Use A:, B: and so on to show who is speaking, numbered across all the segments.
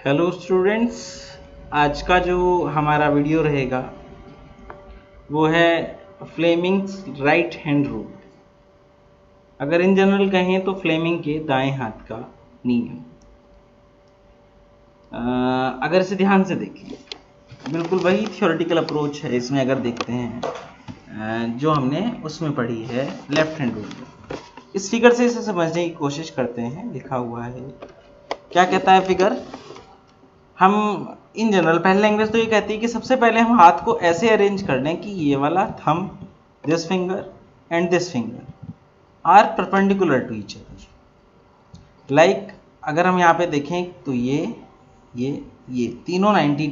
A: Hello students, आज का जो हमारा वीडियो रहेगा वो है फ्लेमिंग्स राइट हैंड रूल। अगर इन जनरल कहें तो फ्लेमिंग के दाएं हाथ का नियम। अगर इसे ध्यान से देखें, बिल्कुल वही थियोरेटिकल अप्रोच है इसमें। अगर देखते हैं जो हमने उसमें पढ़ी है लेफ्ट हैंड रूल। इस फिगर से इसे समझने की कोशिश करते हैं। लिखा हुआ है, क्या कहता है फिगर। हम इन जनरल पहले लैंग्वेज तो ये कहती है कि सबसे पहले हम हाथ को ऐसे अरेंज कर लें कि ये वाला thumb, this finger and this finger are perpendicular to each other. Like अगर हम यहाँ पे देखें तो ये तीनों 90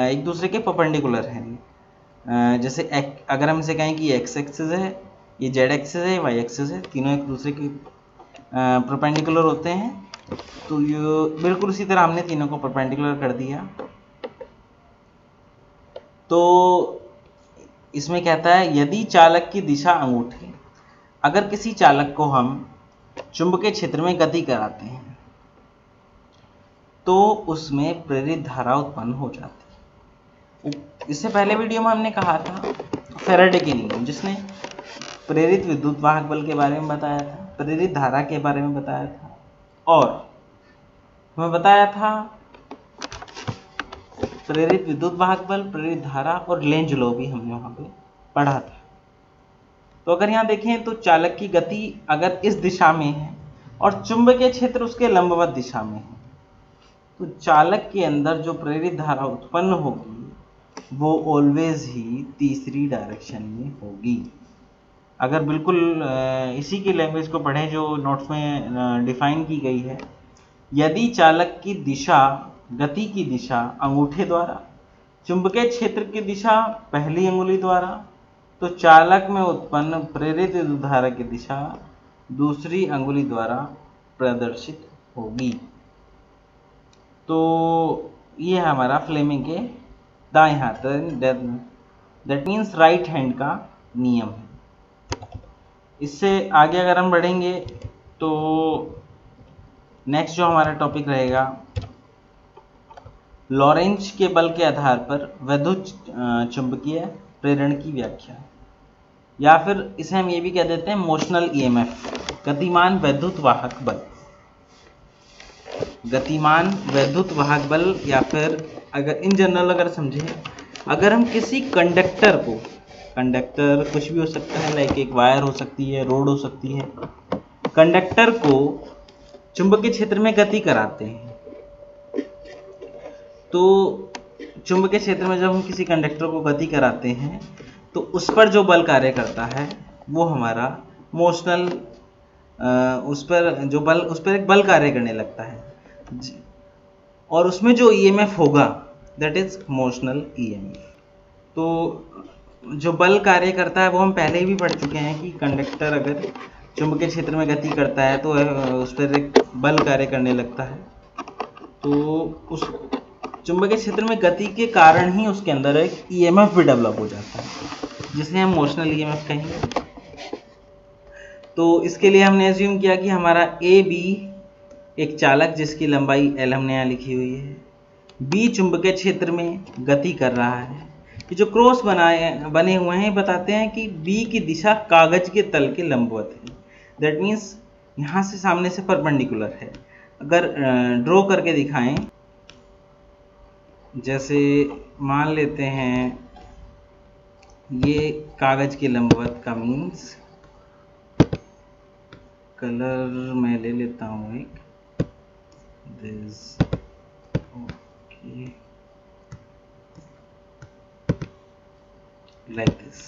A: एक दूसरे के परपेंडिकुलर हैं। जैसे अगर हम इसे कहें कि एक्स एक्सिस है, ये जेड एक्सिस है, वाई एक्सिस है, तीनों एक दूसरे के परपेंडिकुलर होते हैं। तो ये बिल्कुल उसी तरह हमने तीनों को परपेंडिकुलर कर दिया। तो इसमें कहता है यदि चालक की दिशा अंगूठी, अगर किसी चालक को हम चुंबकीय क्षेत्र में गति कराते हैं तो उसमें प्रेरित धारा उत्पन्न हो जाती है। इससे पहले वीडियो में हमने कहा था फैराडे के नियम, जिसने प्रेरित विद्युत वाहक बल के बारे में बताया था, प्रेरित धारा के बारे में बताया था, और हमें बताया था प्रेरित विद्युत वाहक बल, प्रेरित धारा और लेंज लॉ भी हमने वहां पे पढ़ा था। तो अगर यहाँ देखें तो चालक की गति अगर इस दिशा में है और चुंबकीय क्षेत्र उसके लंबवत दिशा में है, तो चालक के अंदर जो प्रेरित धारा उत्पन्न होगी वो ऑलवेज ही तीसरी डायरेक्शन में होगी। अगर बिल्कुल इसी की लैंग्वेज को पढ़ें जो नोट्स में डिफाइन की गई है, यदि चालक की दिशा, गति की दिशा अंगूठे द्वारा, चुंबकीय क्षेत्र की दिशा पहली अंगुली द्वारा, तो चालक में उत्पन्न प्रेरित विद्युत धारा की दिशा दूसरी अंगुली द्वारा प्रदर्शित होगी। तो ये हमारा फ्लेमिंग के दाएं हाथ, दैट मीन्स राइट हैंड का नियम है। इससे आगे अगर हम बढ़ेंगे तो नेक्स्ट जो हमारा टॉपिक रहेगा लॉरेंज के बल के आधार पर विद्युत चुंबकीय प्रेरण की व्याख्या, या फिर इसे हम ये भी कह देते हैं मोशनल ईएमएफ, गतिमान वैद्युत वाहक बल। गतिमान वैद्युत वाहक बल, या फिर अगर इन जनरल अगर समझें, अगर हम किसी कंडक्टर को, कंडक्टर कुछ भी हो सकता है, लाइक एक वायर हो सकती है, रोड हो सकती है, कंडक्टर को चुंबकीय क्षेत्र में गति कराते हैं, तो चुंबकीय क्षेत्र में जब हम किसी कंडक्टर को गति कराते हैं तो उस पर जो बल कार्य करता है वो हमारा मोशनल, उस पर एक बल कार्य करने लगता है, और उसमें जो ईएमएफ होगा दैट इज मोशनल ईएमएफ। तो जो बल कार्य करता है वो हम पहले ही भी पढ़ चुके हैं कि कंडक्टर अगर चुंबकीय क्षेत्र में गति करता है तो उस पर एक बल कार्य करने लगता है। तो उस चुंबकीय क्षेत्र में गति के कारण ही उसके अंदर एक ईएमएफ भी डेवलप हो जाता है, जिसे हम मोशनल ईएमएफ कहेंगे। तो इसके लिए हमने एज्यूम किया कि हमारा ए बी एक चालक जिसकी लंबाई एल हमने यहाँ लिखी हुई है, बी चुंबकीय क्षेत्र में गति कर रहा है। ये जो क्रॉस बने हुए हैं बताते हैं कि बी की दिशा कागज के तल के लंबवत है, दैट मीन्स यहाँ से सामने से परपेंडिकुलर है। अगर ड्रॉ करके दिखाएं, जैसे मान लेते हैं ये कागज के लंबवत का मीन्स, कलर मैं ले लेता हूँ एक, this okay, like this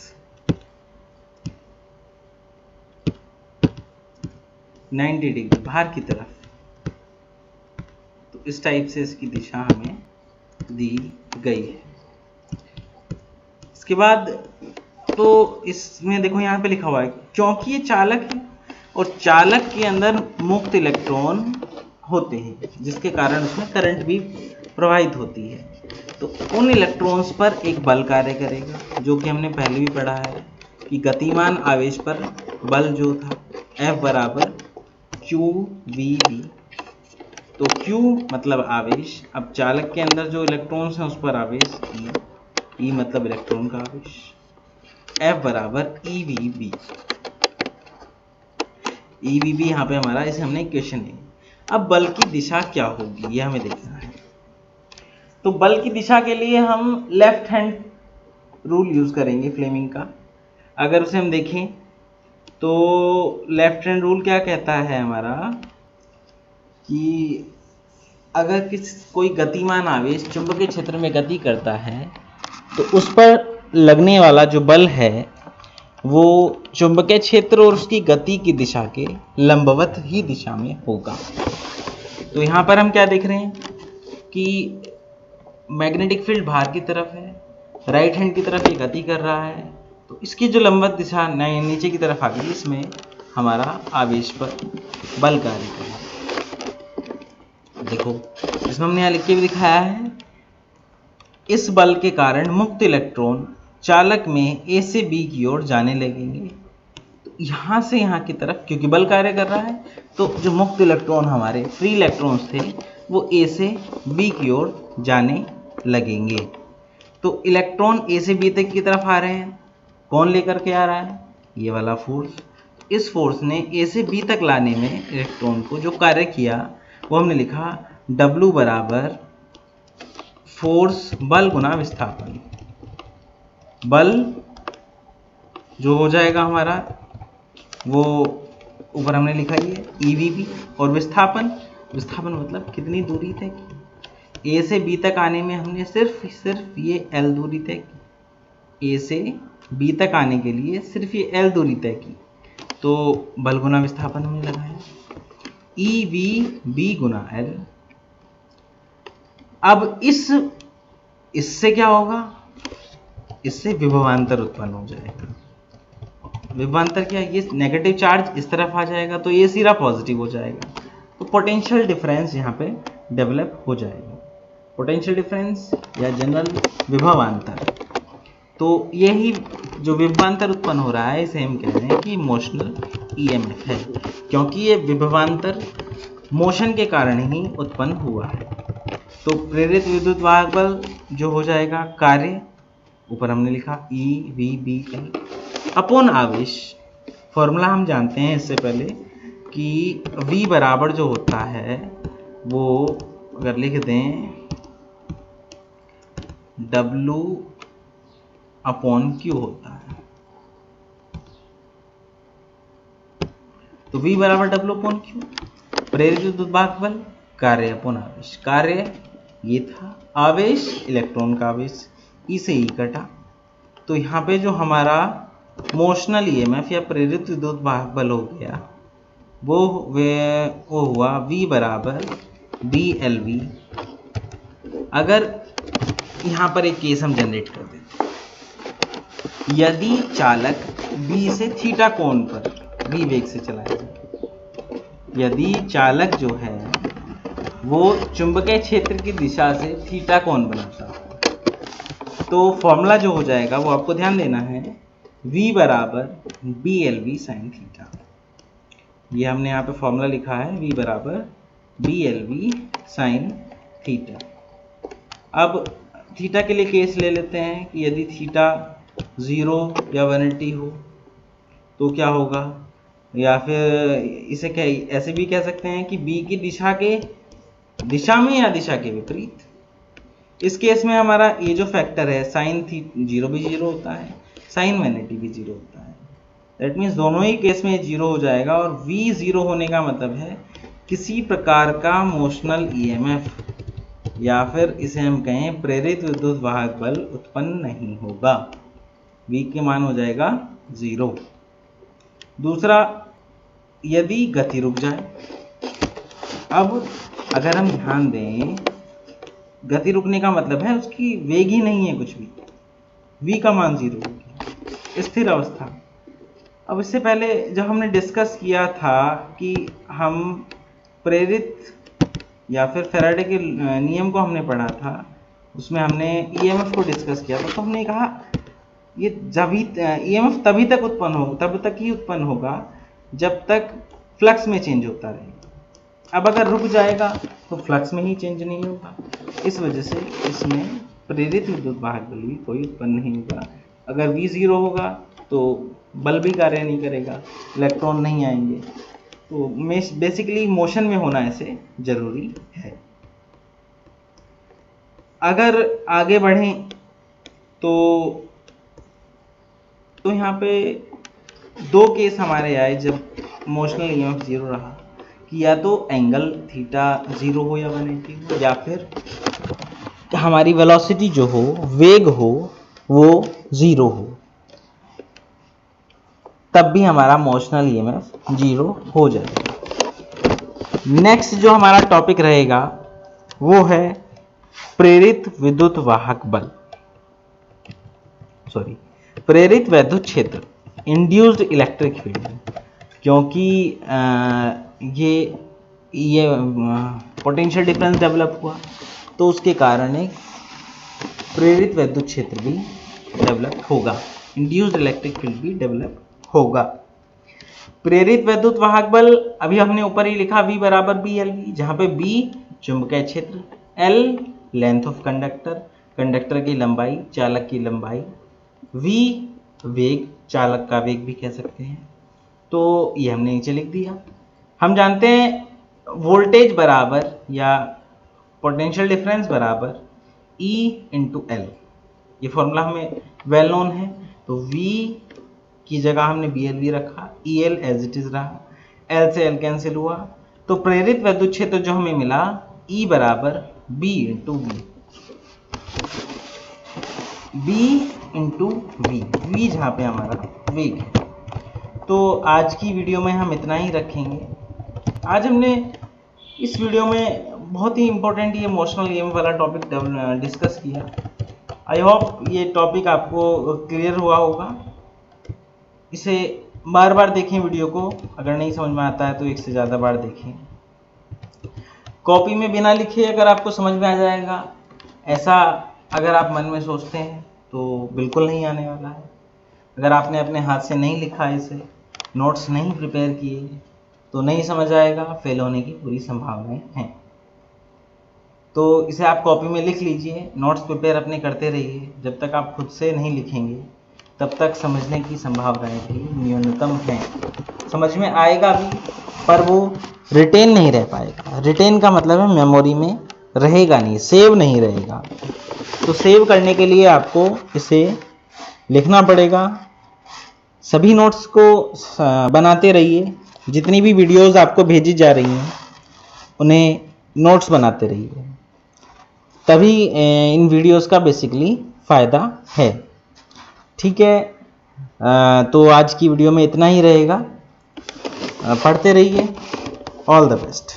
A: 90 degree बाहर की तरफ। तो इस टाइप से इसकी दिशा हमें दी गई है। इसके बाद तो इसमें देखो यहाँ पे लिखा हुआ है क्योंकि ये चालक है और चालक के अंदर मुक्त इलेक्ट्रॉन होते हैं जिसके कारण उसमें करंट भी प्रवाहित होती है, तो उन इलेक्ट्रॉन्स पर एक बल कार्य करेगा, जो कि हमने पहले भी पढ़ा है कि गतिमान आवेश पर बल जो था F बराबर QVB तो Q मतलब आवेश, अब चालक के अंदर जो इलेक्ट्रॉन्स हैं उस पर आवेश E मतलब इलेक्ट्रॉन का आवेश, F बराबर EVB। EVB यहाँ पे हमारा, इसे हमने इक्वेशन ली। अब बल की दिशा क्या होगी ये हमें देखना है। तो बल की दिशा के लिए हम लेफ्ट हैंड रूल यूज करेंगे फ्लेमिंग का। अगर उसे हम देखें तो लेफ्ट हैंड रूल क्या कहता है हमारा कि अगर कोई गतिमान आवेश चुंबकीय क्षेत्र में गति करता है तो उस पर लगने वाला जो बल है वो चुंबकीय क्षेत्र और उसकी गति की दिशा के लंबवत ही दिशा में होगा। तो यहाँ पर हम क्या देख रहे हैं कि मैग्नेटिक फील्ड बाहर की तरफ है, राइट हैंड की तरफ ये गति कर रहा है, तो इसकी जो लंबवत दिशा नीचे की तरफ आ गई, इसमें हमारा आवेश पर बल कार्य कर रहा है। देखो इसमें हमने यहाँ लिख के भी दिखाया है, इस बल के कारण मुक्त इलेक्ट्रॉन चालक में A से B की ओर जाने लगेंगे। तो यहाँ से यहाँ की तरफ क्योंकि बल कार्य कर रहा है तो जो मुक्त इलेक्ट्रॉन हमारे फ्री इलेक्ट्रॉन्स थे वो A से B की ओर जाने लगेंगे। तो इलेक्ट्रॉन A से B तक की तरफ आ रहे हैं, कौन लेकर के आ रहा है? ये वाला फोर्स। इस फोर्स ने A से B तक लाने में इलेक्ट्रॉन को जो कार्य किया वो हमने लिखा W बराबर फोर्स बल गुना विस्थापन। बल जो हो जाएगा हमारा वो ऊपर हमने लिखा ये EVB, और विस्थापन मतलब कितनी दूरी तय की। A से B तक आने में हमने सिर्फ ये L दूरी तय की। A से B तक आने के लिए सिर्फ ये L दूरी तय की, तो बल गुना विस्थापन हमने लगाया EVB गुना L। अब इससे क्या होगा? इससे विभवांतर उत्पन्न हो जाएगा। विभवांतर क्या? ये नेगेटिव चार्ज इस तरफ आ जाएगा तो ये सिरा पॉजिटिव हो जाएगा, तो पोटेंशियल डिफरेंस यहाँ पे डेवलप हो जाएगा। पोटेंशियल डिफरेंस या जनरल विभवांतर। तो यही जो विभवांतर उत्पन्न हो रहा है इसे हम कह रहे हैं कि मोशनल EMF है, क्योंकि ये विभवांतर मोशन के कारण ही उत्पन्न हुआ है। तो प्रेरित विद्युत वाहक बल जो हो जाएगा कार्य, ऊपर हमने लिखा EVBL अपॉन आवेश। फॉर्मूला हम जानते हैं इससे पहले कि V बराबर जो होता है वो अगर लिख दें W अपॉन Q होता है। तो V बराबर W अपॉन Q, प्रेरित विद्युत वाहक बल कार्य अपॉन आवेश। कार्य ये था, आवेश इलेक्ट्रॉन का आवेश, E से E कटा, तो यहाँ पे जो हमारा मोशनल EMF या प्रेरित विद्युत वाहक बल हो गया वो हुआ V बराबर BLV। अगर यहाँ पर एक केस हम जनरेट कर दें, यदि चालक B से थीटा कोण पर V वेग से चलाया जाए, यदि चालक जो है वो चुंबकीय क्षेत्र की दिशा से थीटा कोण बनाता है, तो फॉर्मूला जो हो जाएगा वो आपको ध्यान देना है, V बराबर BLV साइन थीटा। ये हमने यहाँ पे फॉर्मूला लिखा है, V बराबर BLV साइन थीटा। अब थीटा के लिए केस ले लेते हैं कि यदि थीटा 0 या 180 हो तो क्या होगा, या फिर इसे क्या ऐसे भी कह सकते हैं कि B की दिशा में या दिशा के विपरीत। इस केस में हमारा ये जो फैक्टर है साइन 0 भी 0 होता है, साइन 180 भी 0 होता है। दैट मीन्स दोनों ही केस में 0 हो जाएगा, और V 0 होने का मतलब है किसी प्रकार का मोशनल EMF या फिर इसे हम कहें प्रेरित विद्युत वाहक बल उत्पन्न नहीं होगा। V के मान हो जाएगा 0। दूसरा, यदि गति रुक जाए। अब अगर हम ध्यान दें, गति रुकने का मतलब है उसकी वेग ही नहीं है कुछ भी, V का मान 0 हो गया, स्थिर अवस्था। अब इससे पहले जब हमने डिस्कस किया था कि हम प्रेरित या फिर फैराडे के नियम को हमने पढ़ा था, उसमें हमने EMF को डिस्कस किया था, तो हमने कहा ये EMF तब तक ही उत्पन्न होगा जब तक फ्लक्स में चेंज होता रहेगा। अब अगर रुक जाएगा तो फ्लक्स में ही चेंज नहीं होगा, इस वजह से इसमें प्रेरित विद्युत वाहक बल भी कोई उत्पन्न नहीं होगा। अगर V 0 होगा तो बल भी कार्य नहीं करेगा, इलेक्ट्रॉन नहीं आएंगे। तो बेसिकली मोशन में होना ऐसे जरूरी है। अगर आगे बढ़ें तो यहाँ पे दो केस हमारे आए जब मोशनल ईएमएफ 0 रहा, कि या तो एंगल थीटा 0 हो या 180 हो, या फिर हमारी वेलोसिटी जो हो, वेग हो, वो 0 हो, तब भी हमारा मोशनल ईएमएफ 0 हो जाएगा। नेक्स्ट जो हमारा टॉपिक रहेगा वो है प्रेरित विद्युत वाहक बल, प्रेरित वैद्युत क्षेत्र, इंड्यूस्ड इलेक्ट्रिक फील्ड। क्योंकि ये पोटेंशियल डिफरेंस डेवलप हुआ तो उसके कारण एक प्रेरित वैद्युत क्षेत्र भी डेवलप होगा, इंड्यूस्ड इलेक्ट्रिक फील्ड भी डेवलप होगा। प्रेरित वैद्युत वाहक बल अभी हमने ऊपर ही लिखा V बराबर BLV, जहां पे B चुंबकीय क्षेत्र, L length of conductor, conductor की लंबाई, चालक की लंबाई, V वेग, चालक का वेग भी कह सकते हैं। तो ये हमने नीचे लिख दिया। हम जानते हैं वोल्टेज बराबर या पोटेंशियल डिफरेंस बराबर E इंटू L, ये फॉर्मूला हमें वेल नोन है। तो V की जगह हमने BLV रखा, EL एज इट इज रहा, L से L कैंसिल हुआ, तो प्रेरित वैद्युत क्षेत्र जो हमें मिला E बराबर B into V, B into V जहाँ पे हमारा वेग है। तो आज की वीडियो में हम इतना ही रखेंगे। आज हमने इस वीडियो में बहुत ही इम्पोर्टेंट ये मोशनल ईएमएफ वाला टॉपिक डिस्कस किया। आई होप ये टॉपिक आपको क्लियर हुआ होगा। इसे बार बार देखें वीडियो को, अगर नहीं समझ में आता है तो एक से ज़्यादा बार देखें। कॉपी में बिना लिखे अगर आपको समझ में आ जाएगा, ऐसा अगर आप मन में सोचते हैं तो बिल्कुल नहीं आने वाला है। अगर आपने अपने हाथ से नहीं लिखा, इसे नोट्स नहीं प्रिपेयर किए, तो नहीं समझ आएगा, फेल होने की पूरी संभावनाएं हैं। तो इसे आप कॉपी में लिख लीजिए, नोट्स प्रिपेयर अपने करते रहिए। जब तक आप खुद से नहीं लिखेंगे तब तक समझने की संभावनाएं भी न्यूनतम हैं। समझ में आएगा भी, पर वो रिटेन नहीं रह पाएगा। रिटेन का मतलब है मेमोरी में रहेगा नहीं, सेव नहीं रहेगा। तो सेव करने के लिए आपको इसे लिखना पड़ेगा। सभी नोट्स को बनाते रहिए, जितनी भी वीडियोस आपको भेजी जा रही हैं उन्हें नोट्स बनाते रहिए, तभी इन वीडियोस का बेसिकली फ़ायदा है। ठीक है, तो आज की वीडियो में इतना ही रहेगा। पढ़ते रहिए। All the best.